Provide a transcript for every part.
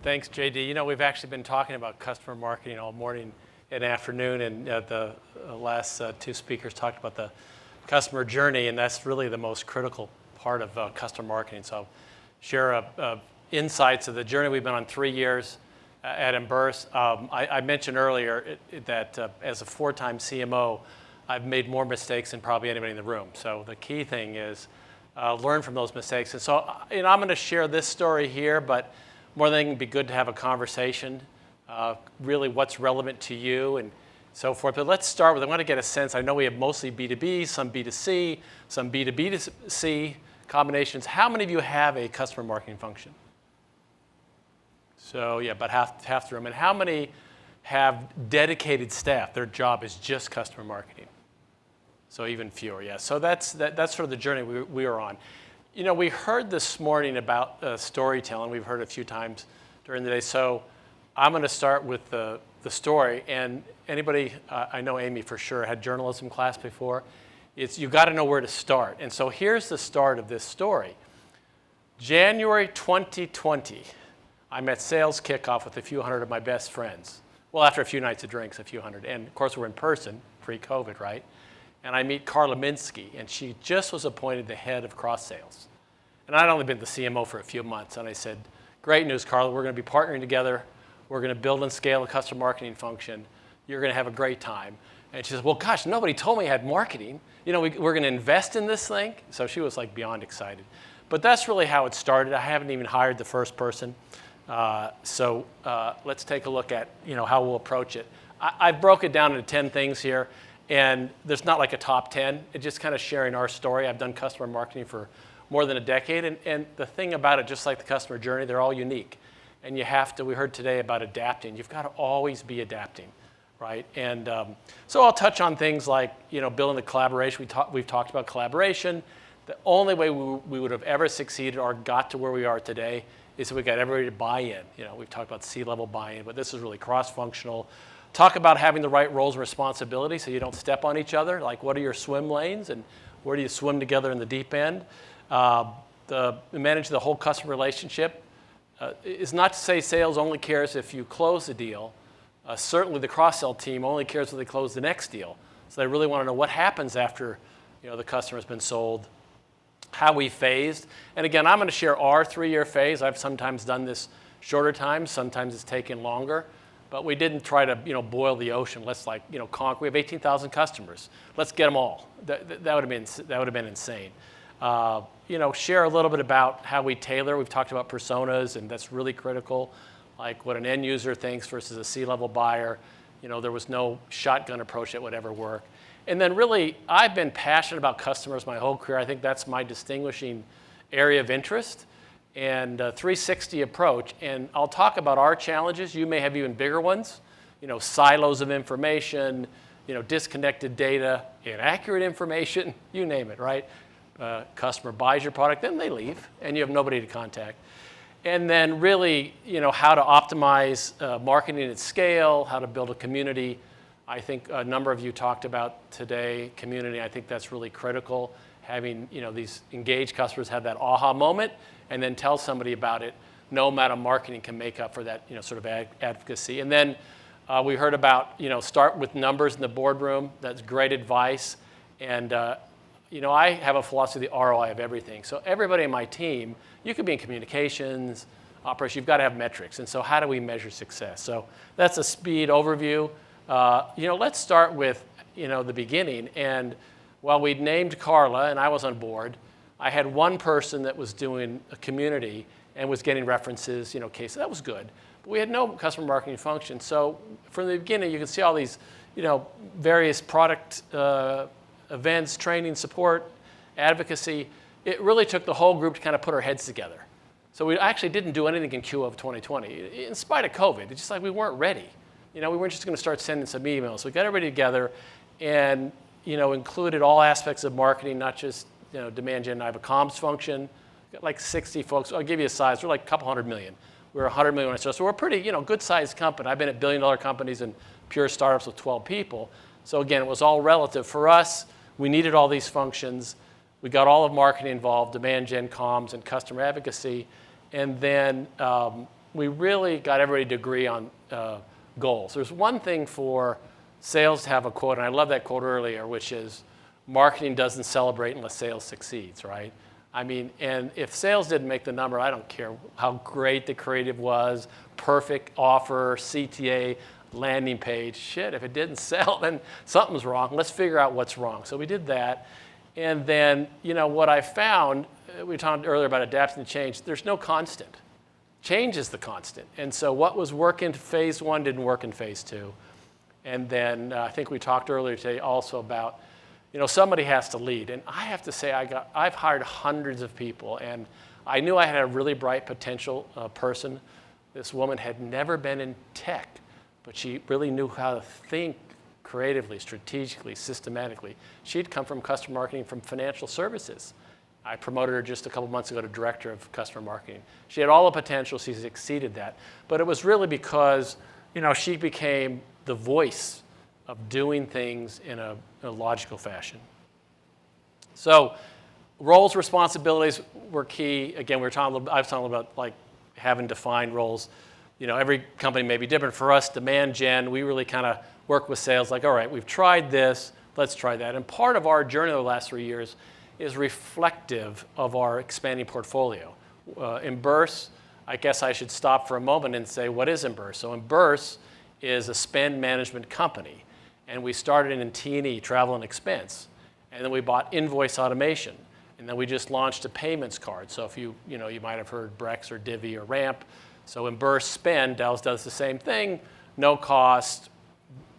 Thanks, JD. You know, we've actually been talking about customer marketing all morning and afternoon, and the last two speakers talked about the customer journey, and that's really the most critical part of customer marketing. So I'll share insights of the journey. We've been on 3 years at Emburse. I mentioned earlier that as a 4-time CMO, I've made more mistakes than probably anybody in the room. So the key thing is learn from those mistakes. And so I'm going to share this story here, but more than anything, it'd be good to have a conversation, really what's relevant to you and so forth. But let's start with, I want to get a sense. I know we have mostly B2B, some B2C, some B2B2C combinations. How many of you have a customer marketing function? So yeah, about half the room. And how many have dedicated staff? Their job is just customer marketing. So even fewer, yeah. So that's sort of the journey we are on. You know, we heard this morning about storytelling. We've heard it a few times during the day. So I'm going to start with the story. And anybody, I know Amy for sure, had journalism class before. You've got to know where to start. And so here's the start of this story. January 2020, I'm at sales kickoff with a few hundred of my best friends. Well, after a few nights of drinks, a few hundred. And of course, we're in person, pre-COVID, right? And I meet Carla Minsky, and she just was appointed the head of cross sales. And I'd only been the CMO for a few months. And I said, great news, Carla. We're going to be partnering together. We're going to build and scale a customer marketing function. You're going to have a great time. And she says, well, gosh, nobody told me I had marketing. You know, we're going to invest in this thing. So she was like beyond excited. But that's really how it started. I haven't even hired the first person. So let's take a look at, how we'll approach it. I broke it down into 10 things here. And there's not like a top 10. It's just kind of sharing our story. I've done customer marketing for more than a decade. And the thing about it, just like the customer journey, they're all unique. And you have to, we heard today about adapting. You've got to always be adapting, right? And so I'll touch on things like, building the collaboration. We've talked about collaboration. The only way we would have ever succeeded or got to where we are today is if we got everybody to buy in. We've talked about C-level buy-in, but this is really cross-functional. Talk about having the right roles and responsibilities so you don't step on each other. Like, what are your swim lanes and where do you swim together in the deep end? Manage the whole customer relationship. Is not to say sales only cares if you close the deal. Certainly the cross-sell team only cares if they close the next deal. So they really want to know what happens after the customer's been sold, how we phased. And again, I'm going to share our 3-year phase. I've sometimes done this shorter times. Sometimes it's taken longer. But we didn't try to, boil the ocean. Let's conquer. We have 18,000 customers. Let's get them all. That would have been insane. Share a little bit about how we tailor. We've talked about personas, and that's really critical. Like what an end user thinks versus a C-level buyer. There was no shotgun approach that would ever work. And then really, I've been passionate about customers my whole career. I think that's my distinguishing area of interest. And 360 approach, and I'll talk about our challenges. You may have even bigger ones, silos of information, disconnected data, inaccurate information, you name it, right? Customer buys your product, then they leave, and you have nobody to contact. And then really, how to optimize marketing at scale, how to build a community. I think a number of you talked about today, community. I think that's really critical. Having these engaged customers have that aha moment, and then tell somebody about it. No amount of marketing can make up for that, sort of advocacy. And then we heard about, start with numbers in the boardroom. That's great advice. And I have a philosophy of the ROI of everything. So everybody in my team, you could be in communications, operations. You've got to have metrics. And so how do we measure success? So that's a speed overview. Let's start with the beginning. And while we'd named Carla, and I was on board, I had one person that was doing a community and was getting references, cases. That was good. But we had no customer marketing function. So from the beginning, you can see all these, various product events, training, support, advocacy. It really took the whole group to kind of put our heads together. So we actually didn't do anything in Q of 2020. In spite of COVID, it's just like we weren't ready. We weren't just going to start sending some emails. So we got everybody together and, included all aspects of marketing, not just demand gen. I have a comms function, got like 60 folks. I'll give you a size. We're like a couple $100 million. We're 100 million or so. So we're a pretty, good-sized company. I've been at billion-dollar companies and pure startups with 12 people. So again, it was all relative. For us, we needed all these functions. We got all of marketing involved, demand gen, comms, and customer advocacy. And then we really got everybody to agree on goals. There's one thing for sales to have a quote, and I love that quote earlier, which is marketing doesn't celebrate unless sales succeeds, right? I mean, and if sales didn't make the number, I don't care how great the creative was, perfect offer, CTA, landing page. Shit, if it didn't sell, then something's wrong. Let's figure out what's wrong. So we did that. And then, what I found, we talked earlier about adapting to change, there's no constant. Change is the constant. And so what was working in phase 1 didn't work in phase 2. And then I think we talked earlier today also about, somebody has to lead. And I have to say, I've hired hundreds of people, and I knew I had a really bright potential person. This woman had never been in tech, but she really knew how to think creatively, strategically, systematically. She'd come from customer marketing from financial services. I promoted her just a couple months ago to director of customer marketing. She had all the potential. She's exceeded that. But it was really because, she became the voice of doing things in a logical fashion. So roles, responsibilities were key. Again, I was talking a little about like having defined roles. Every company may be different. For us, demand gen, we really kind of work with sales like, all right, we've tried this, let's try that. And part of our journey over the last 3 years is reflective of our expanding portfolio. Emburse, I guess I should stop for a moment and say, what is Emburse? So Emburse is a spend management company. And we started in T&E, travel and expense. And then we bought Invoice Automation. And then we just launched a payments card. So if you might have heard Brex or Divvy or Ramp. So Emburse Spend does the same thing, no cost,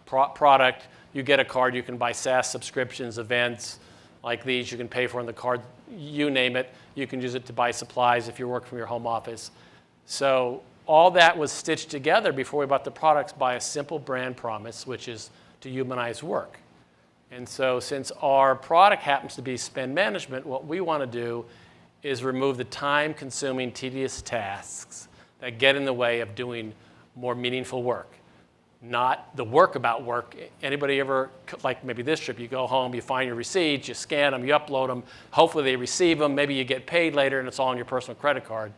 product. You get a card, you can buy SaaS subscriptions, events like these, you can pay for on the card, you name it. You can use it to buy supplies if you're working from your home office. So all that was stitched together before we bought the products by a simple brand promise, which is to humanize work. And so since our product happens to be spend management, what we want to do is remove the time-consuming, tedious tasks that get in the way of doing more meaningful work. Not the work about work. Anybody ever, like maybe this trip, you go home, you find your receipts, you scan them, you upload them, hopefully they receive them, maybe you get paid later and it's all on your personal credit card.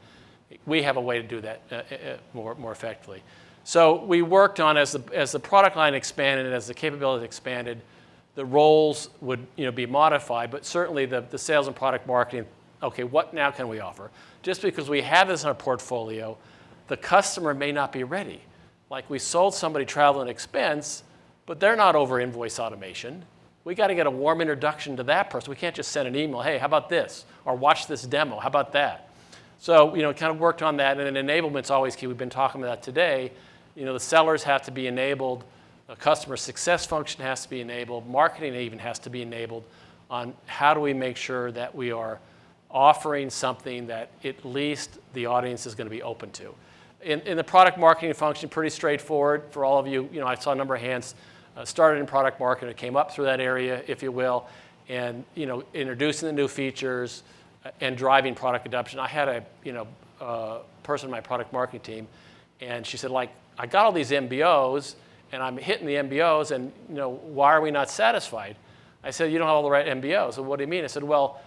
We have a way to do that more effectively. So we worked on, as the product line expanded and as the capability expanded, the roles would be modified, but certainly the sales and product marketing, okay, what now can we offer? Just because we have this in our portfolio, the customer may not be ready. Like we sold somebody travel and expense, but they're not over invoice automation. We got to get a warm introduction to that person. We can't just send an email, hey, how about this? Or watch this demo, how about that? So, kind of worked on that, and then enablement's always key. We've been talking about that today. The sellers have to be enabled, the customer success function has to be enabled, marketing even has to be enabled on how do we make sure that we are offering something that at least the audience is going to be open to. In the product marketing function, pretty straightforward for all of you. I saw a number of hands started in product marketing, it came up through that area, if you will, and introducing the new features and driving product adoption. I had a person in my product marketing team, and she said, I got all these MBOs, and I'm hitting the MBOs, and why are we not satisfied? I said, you don't have all the right MBOs. So what do you mean? I said, well,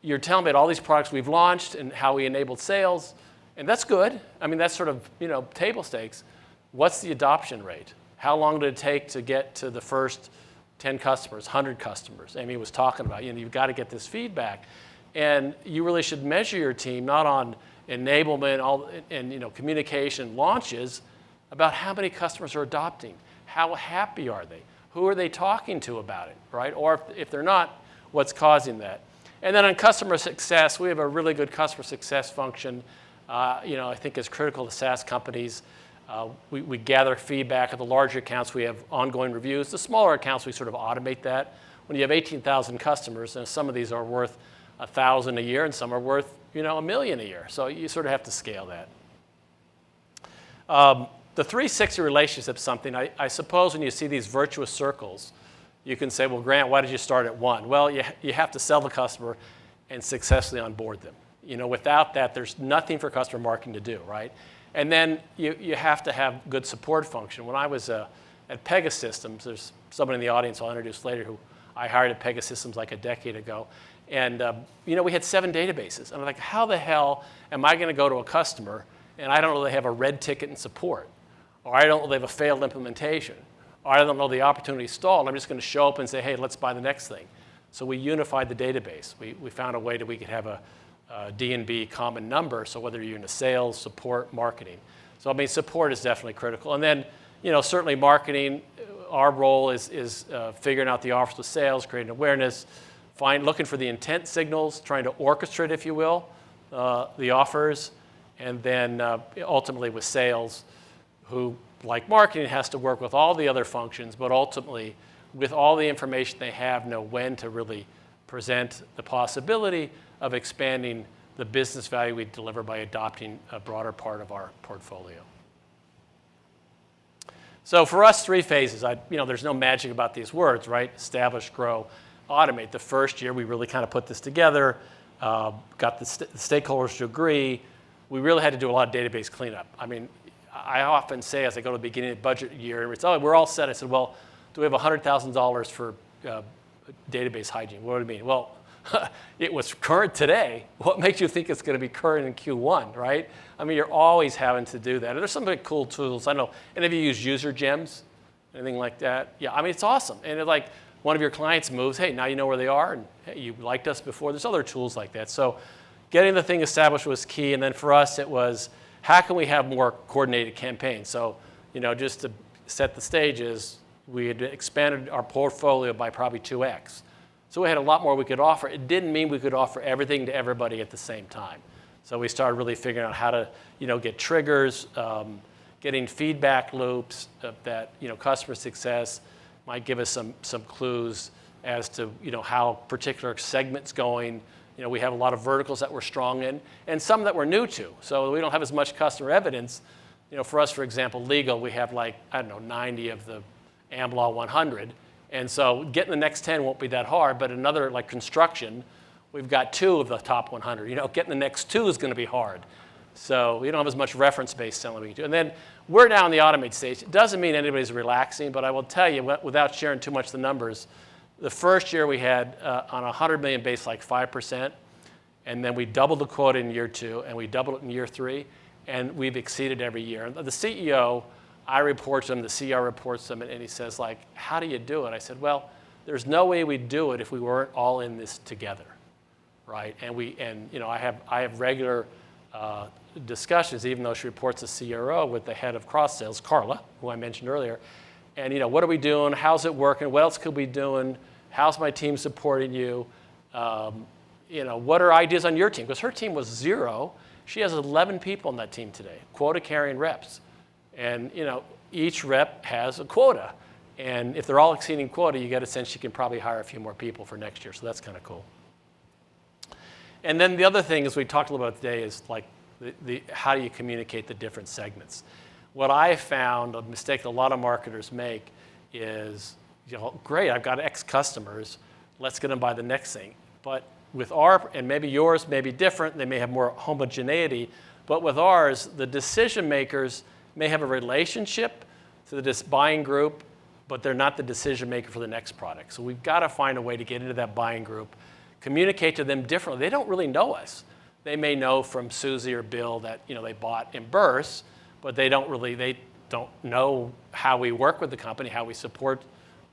you're telling me about all these products we've launched and how we enabled sales. And that's good. I mean, that's sort of, table stakes. What's the adoption rate? How long did it take to get to the first 10 customers, 100 customers? Amy was talking about, you've got to get this feedback. And you really should measure your team not on enablement and communication launches, about how many customers are adopting. How happy are they? Who are they talking to about it, right? Or if they're not, what's causing that? And then on customer success, we have a really good customer success function. I think is critical to SaaS companies. We gather feedback at the larger accounts. We have ongoing reviews. The smaller accounts, we sort of automate that. When you have 18,000 customers, and some of these are worth $1,000 a year, and some are worth $1 million a year. So you sort of have to scale that. The 360 relationship is something. I suppose when you see these virtuous circles, you can say, well, Grant, why did you start at 1? Well, you have to sell the customer and successfully onboard them. Without that, there's nothing for customer marketing to do, right? And then you have to have good support function. When I was at Pegasystems, there's somebody in the audience I'll introduce later who I hired at Pegasystems like a decade ago. And we had 7 databases. And I'm like, how the hell am I going to go to a customer and I don't know they have a red ticket in support, or I don't know they have a failed implementation, or I don't know the opportunity stalled. I'm just going to show up and say, hey, let's buy the next thing. So we unified the database. We found a way that we could have a D&B common number, so whether you're into sales, support, marketing. So I mean, support is definitely critical. And then, certainly marketing, our role is figuring out the offers with sales, creating awareness, looking for the intent signals, trying to orchestrate, if you will, the offers, and then ultimately with sales, who, like marketing, has to work with all the other functions, but ultimately, with all the information they have, know when to really present the possibility of expanding the business value we deliver by adopting a broader part of our portfolio. So for us, 3 phases. There's no magic about these words, right? Establish, grow, automate. The first year, we really kind of put this together, got the stakeholders to agree. We really had to do a lot of database cleanup. I mean, I often say as I go to the beginning of the budget year, it's, oh, we're all set. I said, well, do we have $100,000 for database hygiene? What do you mean? Well, it was current today. What makes you think it's going to be current in Q1, right? I mean, you're always having to do that. And there's some big cool tools. I know, any of you use user gems, anything like that? Yeah, I mean, it's awesome. And it's like one of your clients moves, hey, now you know where they are, and hey, you liked us before. There's other tools like that. So getting the thing established was key. And then for us, it was, how can we have more coordinated campaigns? So, just to set the stages, we had expanded our portfolio by probably 2x. So we had a lot more we could offer. It didn't mean we could offer everything to everybody at the same time. So we started really figuring out how to, get triggers, getting feedback loops that, customer success might give us some clues as to, how particular segment's going. We have a lot of verticals that we're strong in, and some that we're new to. So we don't have as much customer evidence. For us, for example, legal, we have 90 of the AmLaw 100. And so getting the next 10 won't be that hard, but another like construction, we've got 2 of the top 100. Getting the next 2 is going to be hard. So we don't have as much reference-based selling we can do. And then we're now in the automate stage. It doesn't mean anybody's relaxing, but I will tell you, without sharing too much of the numbers, the first year we had on a 100 million base 5%, and then we doubled the quota in year 2, and we doubled it in year 3, and we've exceeded every year. And the CEO, I report to him, the CR reports to him, and he says, how do you do it? I said, well, there's no way we'd do it if we weren't all in this together, right? And I have regular discussions, even though she reports to CRO, with the head of cross sales, Carla, who I mentioned earlier. And what are we doing? How's it working? What else could we be doing? How's my team supporting you? What are ideas on your team? Because her team was 0. She has 11 people on that team today, quota carrying reps. And each rep has a quota. And if they're all exceeding quota, you get a sense you can probably hire a few more people for next year. So that's kind of cool. And then the other thing, as we talked a little about today, is how do you communicate the different segments? What I found, a mistake that a lot of marketers make is, great, I've got X customers, let's get them by the next thing. But with and maybe yours may be different, they may have more homogeneity, but with ours, the decision makers may have a relationship to this buying group, but they're not the decision maker for the next product. So we've got to find a way to get into that buying group, communicate to them differently. They don't really know us. They may know from Susie or Bill that they bought in bursts, but they don't know how we work with the company, how we support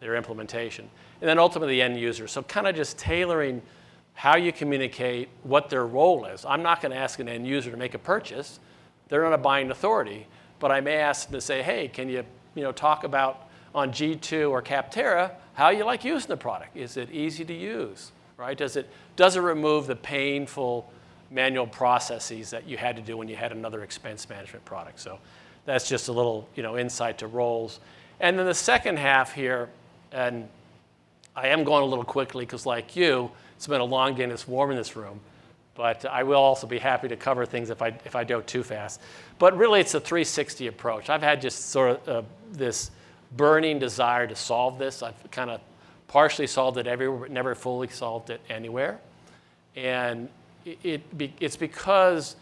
their implementation. And then ultimately the end user. So kind of just tailoring how you communicate what their role is. I'm not going to ask an end user to make a purchase. They're not a buying authority. But I may ask them to say, hey, can you talk about on G2 or Capterra how you like using the product? Is it easy to use, right? Does it remove the painful manual processes that you had to do when you had another expense management product? So that's just a little insight to roles. And then the second half here, and I am going a little quickly because like you, it's been a long day and it's warm in this room. But I will also be happy to cover things if I go too fast. But really, it's a 360 approach. I've had just sort of this burning desire to solve this. I've kind of partially solved it everywhere, but never fully solved it anywhere. And it's because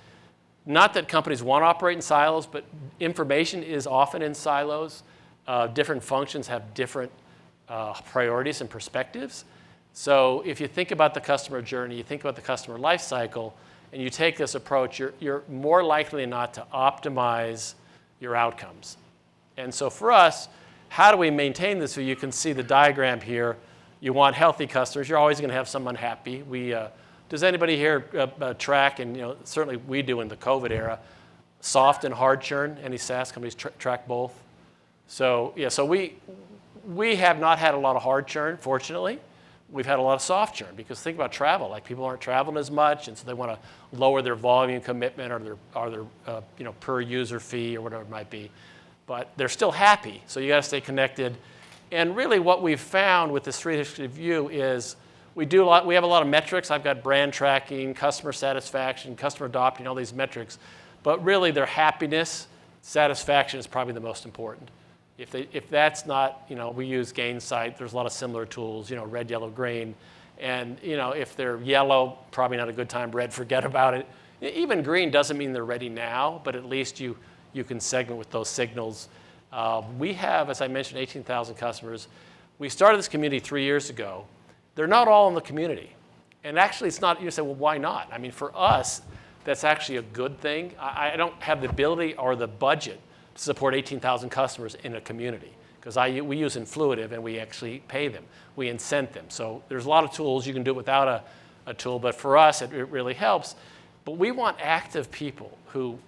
not that companies want to operate in silos, but information is often in silos. Different functions have different priorities and perspectives. So if you think about the customer journey, you think about the customer life cycle, and you take this approach, you're more likely than not to optimize your outcomes. And so for us, how do we maintain this? So you can see the diagram here. You want healthy customers. You're always going to have some unhappy. Does anybody here track, and certainly we do in the COVID era, soft and hard churn? Any SaaS companies track both? So yeah, so we have not had a lot of hard churn, fortunately. We've had a lot of soft churn, because think about travel. Like, people aren't traveling as much, and so they want to lower their volume commitment or their per user fee or whatever it might be. But they're still happy, so you got to stay connected. And really what we've found with this 360 view is we have a lot of metrics. I've got brand tracking, customer satisfaction, customer adopting, all these metrics. But really their happiness, satisfaction is probably the most important. If that's not, we use Gainsight. There's a lot of similar tools, red, yellow, green. And if they're yellow, probably not a good time. Red, forget about it. Even green doesn't mean they're ready now, but at least you can segment with those signals. We have, as I mentioned, 18,000 customers. We started this community 3 years ago. They're not all in the community. And actually, it's not, you say, well, why not? I mean, for us, that's actually a good thing. I don't have the ability or the budget to support 18,000 customers in a community, because we use Influitive and we actually pay them. We incent them. So there's a lot of tools. You can do it without a tool, but for us, it really helps. But we want active people who,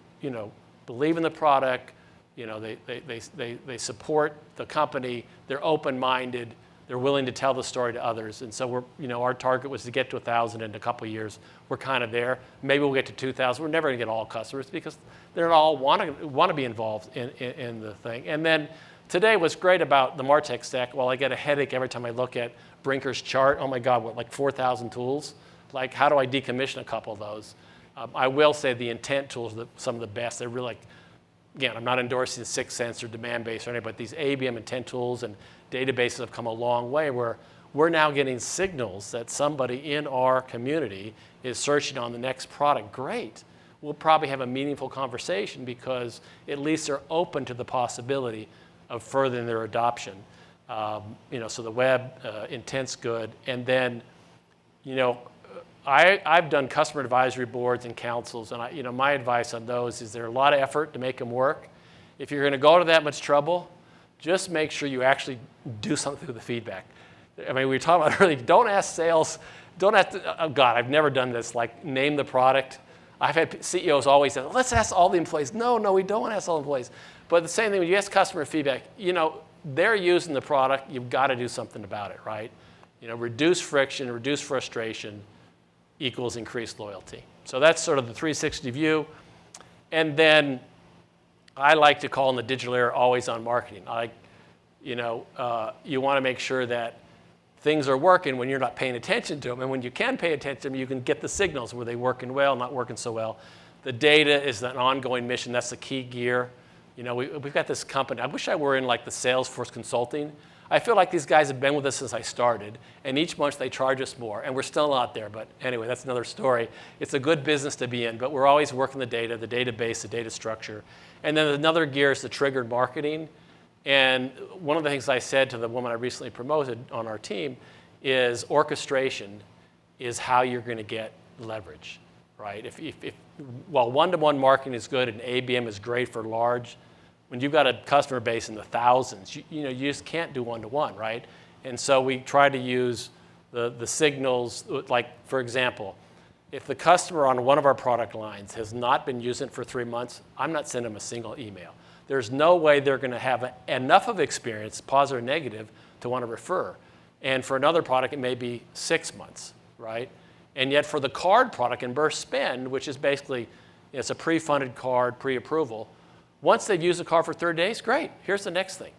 believe in the product, they support the company, they're open-minded, they're willing to tell the story to others. And so our target was to get to 1,000 in a couple of years. We're kind of there. Maybe we'll get to 2,000. We're never going to get all customers, because they don't all want to be involved in the thing. And then today, what's great about the MarTech stack, I get a headache every time I look at Brinker's chart. Oh my God, what, like 4,000 tools? Like, how do I decommission a couple of those? I will say the intent tools are some of the best. They're really again, I'm not endorsing 6sense or Demandbase or anything, but these ABM intent tools and databases have come a long way, where we're now getting signals that somebody in our community is searching on the next product. Great. We'll probably have a meaningful conversation, because at least they're open to the possibility of furthering their adoption. So the web intent's good. And then, I've done customer advisory boards and councils, and my advice on those is, there are a lot of effort to make them work. If you're going to go to that much trouble, just make sure you actually do something with the feedback. I mean, we were talking about earlier, don't ask sales, don't have to, oh God, I've never done this, like name the product. I've had CEOs always say, let's ask all the employees. No, we don't want to ask all the employees. But the same thing, when you ask customer feedback, they're using the product, you've got to do something about it, right? Reduce friction, reduce frustration equals increased loyalty. So that's sort of the 360 view. And then I like to call in the digital era always on marketing. You want to make sure that things are working when you're not paying attention to them. And when you can pay attention to them, you can get the signals. Were they working well, not working so well? The data is an ongoing mission. That's the key gear. We've got this company. I wish I were in like the Salesforce consulting. I feel like these guys have been with us since I started, and each month they charge us more, and we're still not there. But anyway, that's another story. It's a good business to be in, but we're always working the data, the database, the data structure. And then another gear is the triggered marketing. And one of the things I said to the woman I recently promoted on our team is orchestration is how you're going to get leverage, right? While one-to-one marketing is good and ABM is great for large, when you've got a customer base in the thousands, you just can't do one-to-one, right? And so we try to use the signals, like, for example, if the customer on one of our product lines has not been using it for 3 months, I'm not sending them a single email. There's no way they're going to have enough of experience, positive or negative, to want to refer. And for another product, it may be 6 months, right? And yet for the card product in Burst Spend, which is basically, it's a pre-funded card, pre-approval, once they've used the card for 30 days, great, here's the next thing,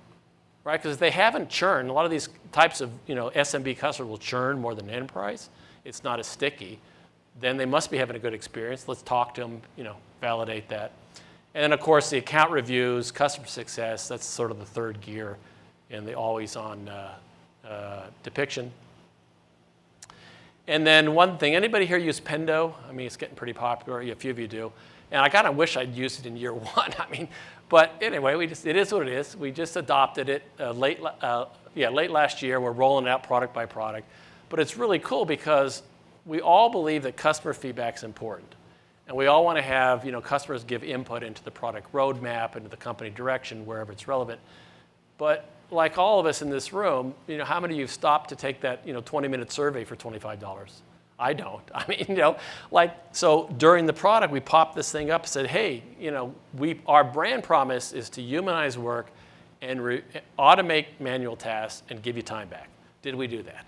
right? Because if they haven't churned, a lot of these types of SMB customers will churn more than enterprise. It's not as sticky. Then they must be having a good experience. Let's talk to them, validate that. And then, of course, the account reviews, customer success, that's sort of the third gear in the always-on depiction. And then one thing, anybody here use Pendo? I mean, it's getting pretty popular. A few of you do. And I kind of wish I'd used it in year one. But anyway, it is what it is. We just adopted it late last year. We're rolling it out product by product. But it's really cool because we all believe that customer feedback is important. And we all want to have, customers give input into the product roadmap, into the company direction, wherever it's relevant. But like all of us in this room, how many of you stopped to take that, 20-minute survey for $25? I don't. I mean, so during the product, we popped this thing up and said, hey, our brand promise is to humanize work and automate manual tasks and give you time back. Did we do that?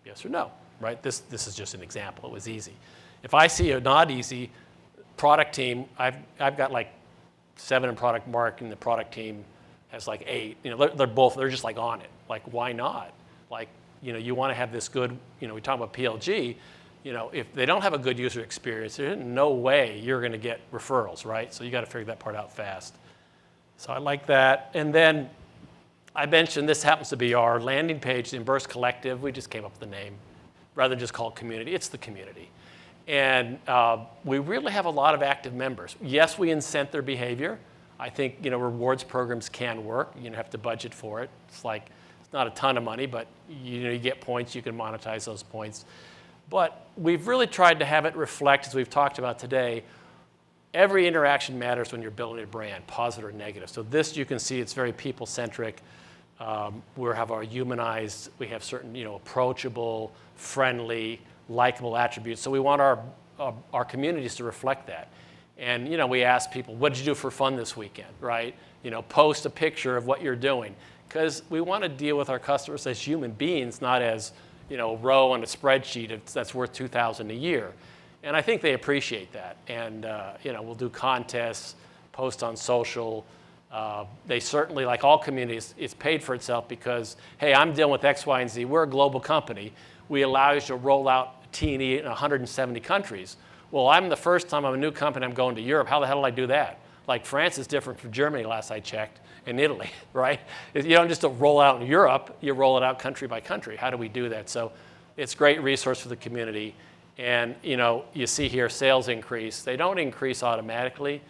Yes or no, right? This is just an example. It was easy. If I see a not easy product team, I've got like 7 in product marketing. The product team has like 8. They're just like on it. Like, why not? Like, you want to have this good, we talk about PLG, if they don't have a good user experience, there's no way you're going to get referrals, right? So you got to figure that part out fast. So I like that. And then I mentioned this happens to be our landing page, the Emburse Collective. We just came up with the name. Rather than just call it community, it's the community. And we really have a lot of active members. Yes, we incent their behavior. I think rewards programs can work. You have to budget for it. It's not a ton of money, but you get points. You can monetize those points. But we've really tried to have it reflect, as we've talked about today, every interaction matters when you're building a brand, positive or negative. So this, you can see, it's very people-centric. We have our humanized, we have certain approachable, friendly, likable attributes. So we want our communities to reflect that. And we ask people, what did you do for fun this weekend, right? Post a picture of what you're doing. Because we want to deal with our customers as human beings, not as row on a spreadsheet that's worth $2,000 a year. And I think they appreciate that. And we'll do contests, post on social. They certainly, like all communities, it's paid for itself because, hey, I'm dealing with X, Y, and Z. We're a global company. We allow you to roll out T&E in 170 countries. Well, I'm the first time I'm a new company, I'm going to Europe. How the hell did I do that? Like, France is different from Germany, last I checked, and Italy, right? You don't just roll out in Europe, you roll it out country by country. How do we do that? So it's a great resource for the community. And you see here sales increase. They don't increase automatically,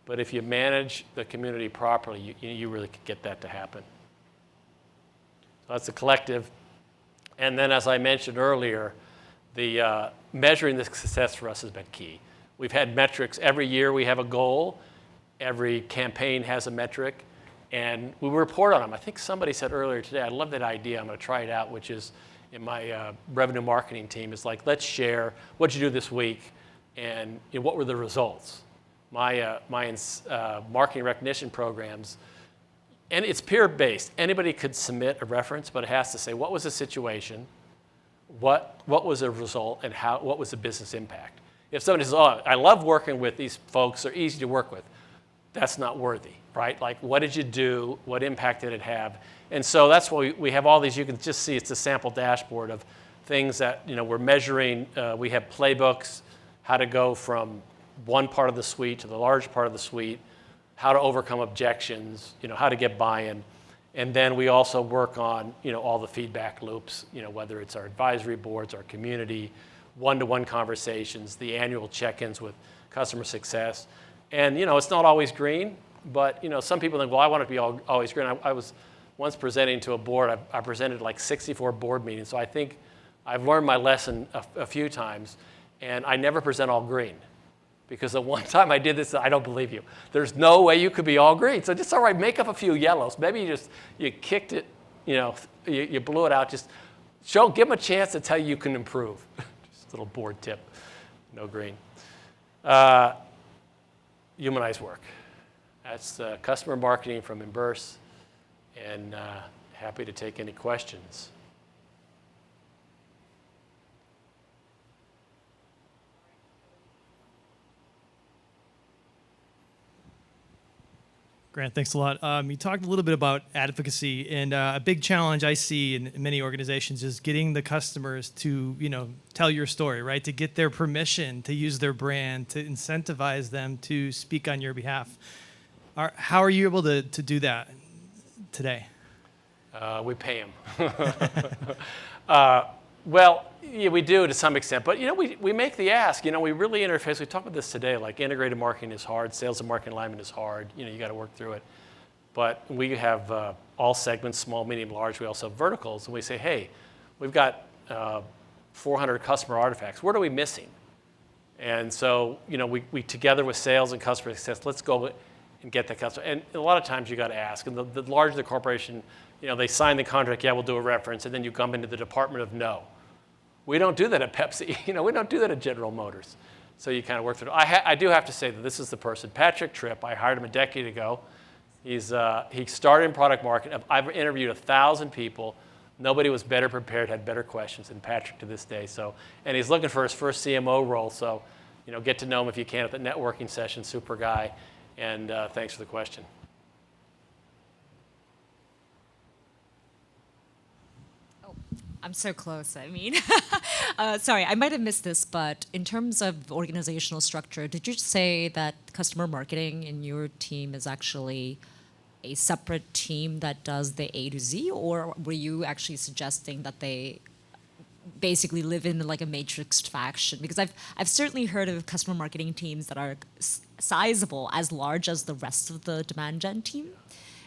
but if you manage the community properly, you really could get that to happen. So that's the collective. And then, as I mentioned earlier, the measuring the success for us has been key. We've had metrics. Every year we have a goal. Every campaign has a metric. And we report on them. I think somebody said earlier today, I love that idea. I'm going to try it out, which is in my revenue marketing team. It's like, let's share what you do this week and what were the results. My marketing recognition programs, and it's peer-based. Anybody could submit a reference, but it has to say, what was the situation, what was the result, and what was the business impact? If somebody says, oh, I love working with these folks, they're easy to work with, that's not worthy, right? Like, what did you do? What impact did it have? And so that's why we have all these. You can just see it's a sample dashboard of things that we're measuring. We have playbooks, how to go from one part of the suite to the large part of the suite, how to overcome objections, how to get buy-in. And then we also work on all the feedback loops, whether it's our advisory boards, our community, one-to-one conversations, the annual check-ins with customer success. And it's not always green, but some people think, well, I want it to be always green. I was once presenting to a board. I presented like 64 board meetings, so I think I've learned my lesson a few times, and I never present all green. Because the one time I did this, I don't believe you. There's no way you could be all green. So just all right, make up a few yellows. Maybe you kicked it, you blew it out. Just give them a chance to tell you can improve. Just a little board tip, no green. Humanized work. That's customer marketing from Emburse, and happy to take any questions. Grant, thanks a lot. You talked a little bit about advocacy, and a big challenge I see in many organizations is getting the customers to, tell your story, right? To get their permission to use their brand, to incentivize them to speak on your behalf. How are you able to do that today? We pay them. Well, yeah, we do to some extent, but we make the ask. We really interface. We talked about this today. Like, integrated marketing is hard. Sales and marketing alignment is hard. You got to work through it. But we have all segments, small, medium, large. We also have verticals, and we say, hey, we've got 400 customer artifacts. What are we missing? And so, we together with sales and customer success, let's go and get the customer. And a lot of times you got to ask. And the larger the corporation, they sign the contract, yeah, we'll do a reference, and then you come into the department of no. We don't do that at Pepsi. We don't do that at General Motors. So you kind of work through it. I do have to say that this is the person, Patrick Tripp. I hired him a decade ago. He started in product marketing. I've interviewed 1,000 people. Nobody was better prepared, had better questions than Patrick to this day. And he's looking for his first CMO role. So, get to know him if you can at the networking session. Super guy. And thanks for the question. Oh, I'm so close. I mean, sorry, I might have missed this, but in terms of organizational structure, did you say that customer marketing in your team is actually a separate team that does the A to Z, or were you actually suggesting that they basically live in like a matrixed fashion? Because I've certainly heard of customer marketing teams that are sizable, as large as the rest of the demand gen team,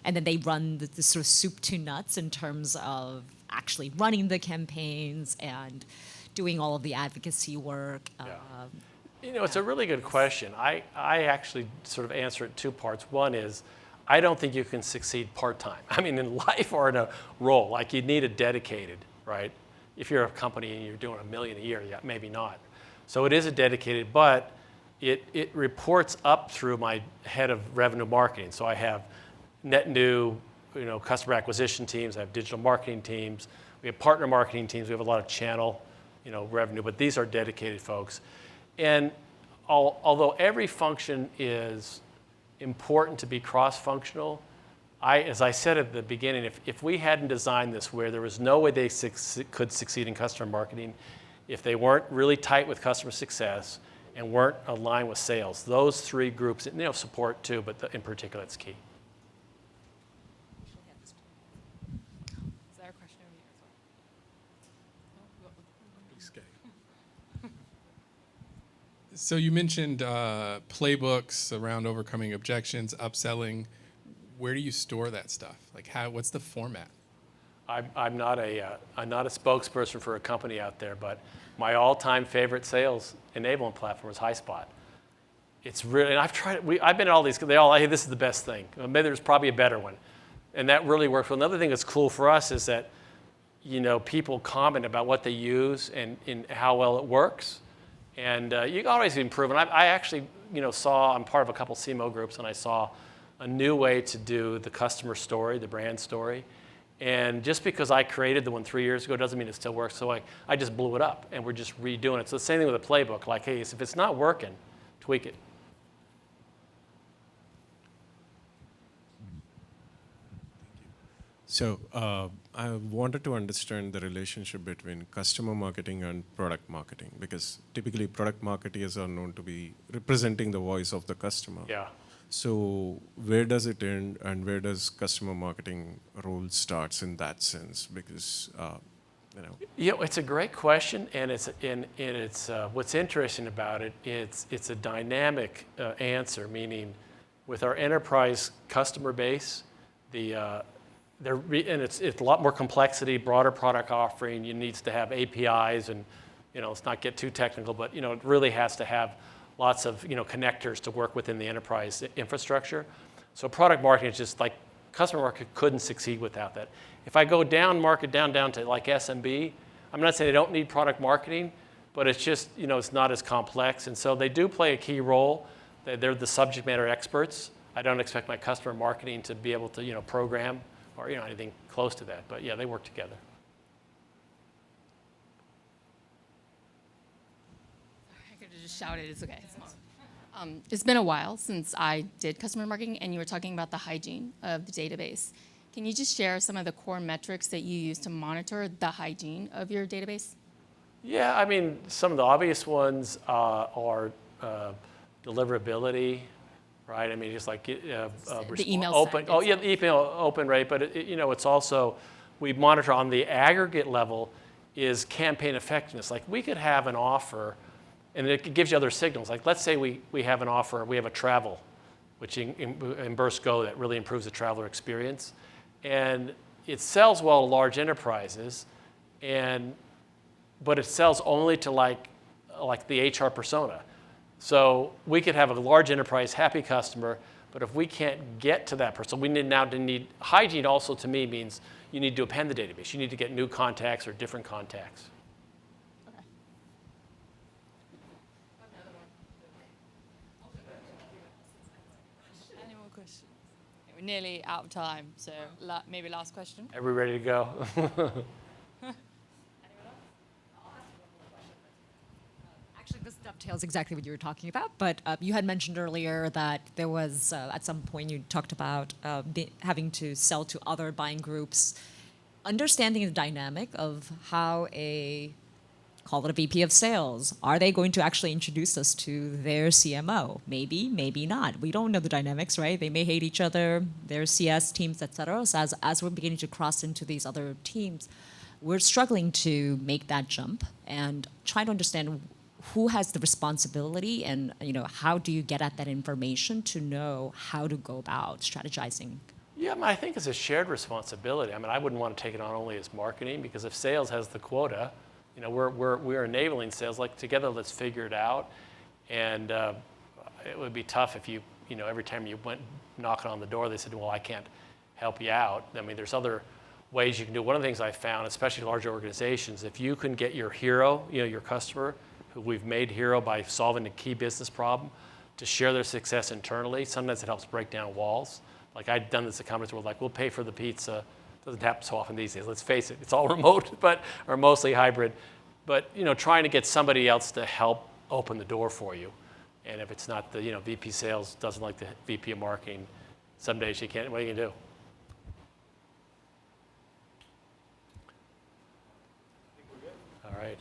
and then they run the sort of soup to nuts in terms of actually running the campaigns and doing all of the advocacy work. Yeah. It's a really good question. I actually sort of answer it in two parts. One is, I don't think you can succeed part-time. I mean, in life or in a role, like you need a dedicated, right? If you're a company and you're doing $1 million a year, yeah, maybe not. So it is a dedicated, but it reports up through my head of revenue marketing. So I have net new, customer acquisition teams. I have digital marketing teams. We have partner marketing teams. We have a lot of channel, revenue, but these are dedicated folks. And although every function is important to be cross-functional, as I said at the beginning, if we hadn't designed this where there was no way they could succeed in customer marketing, if they weren't really tight with customer success and weren't aligned with sales, those three groups, support too, but in particular, it's key. Is there a question over here as well? So you mentioned playbooks around overcoming objections, upselling. Where do you store that stuff? Like, what's the format? I'm not a spokesperson for a company out there, but my all-time favorite sales enablement platform is HighSpot. It's really, and I've tried it. I've been at all these. They all, hey, this is the best thing. Maybe there's probably a better one, and that really works. Well, another thing that's cool for us is that, people comment about what they use and how well it works, and you can always improve. And I actually, I'm part of a couple CMO groups, and I saw a new way to do the customer story, the brand story. And just because I created the one 3 years ago doesn't mean it still works. So I just blew it up, and we're just redoing it. So the same thing with a playbook. Like, hey, if it's not working, tweak it. So I wanted to understand the relationship between customer marketing and product marketing, because typically product marketers are known to be representing the voice of the customer. Yeah. So where does it end, and where does customer marketing role starts in that sense? Because it's a great question, and it's what's interesting about it. It's a dynamic answer, meaning with our enterprise customer base, and it's a lot more complexity, broader product offering. You needs to have APIs, and let's not get too technical, but it really has to have lots of connectors to work within the enterprise infrastructure. So product marketing is just like customer market couldn't succeed without that. If I go down market down to like SMB, I'm not saying they don't need product marketing, but it's just it's not as complex, and so they do play a key role. They're the subject matter experts. I don't expect my customer marketing to be able to program or anything close to that, but yeah, they work together. I could have just shouted. It's okay. It's been a while since I did customer marketing, and you were talking about the hygiene of the database. Can you just share some of the core metrics that you use to monitor the hygiene of your database? Yeah, I mean, some of the obvious ones are deliverability, right? I mean, just like the email open. send, Oh, yeah, the email open rate, but it's also we monitor on the aggregate level is campaign effectiveness. Like we could have an offer, and it gives you other signals. Like let's say we have an offer, we have a travel, which in Burst Go that really improves the traveler experience, and it sells well to large enterprises, but it sells only to like the HR persona. So we could have a large enterprise happy customer, but if we can't get to that person, we need hygiene also to me means you need to append the database. You need to get new contacts or different contacts. Any more questions? We're nearly out of time, so maybe last question. Are we ready to go? Actually, this dovetails exactly what you were talking about, but you had mentioned earlier that there was, at some point you talked about having to sell to other buying groups. Understanding the dynamic of how call it a VP of sales, are they going to actually introduce us to their CMO? Maybe, maybe not. We don't know the dynamics, right? They may hate each other, their CS teams, et cetera. So as we're beginning to cross into these other teams, we're struggling to make that jump and try to understand who has the responsibility and how do you get at that information to know how to go about strategizing? Yeah, I think it's a shared responsibility. I wouldn't want to take it on only as marketing, because if sales has the quota, we're enabling sales. Like, together, let's figure it out. And it would be tough if every time you went knocking on the door, they said, well, I can't help you out. There's other ways you can do it. One of the things I found, especially large organizations, if you can get your hero, your customer, who we've made hero by solving a key business problem, to share their success internally, sometimes it helps break down walls. Like, I've done this at companies where, like, we'll pay for the pizza. Doesn't happen so often these days. Let's face it, it's all remote, or mostly hybrid. But trying to get somebody else to help open the door for you. And if it's not the VP sales doesn't like the VP of marketing, some days you can't. What are you gonna do? All right.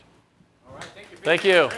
All right. Thank you. Thank you.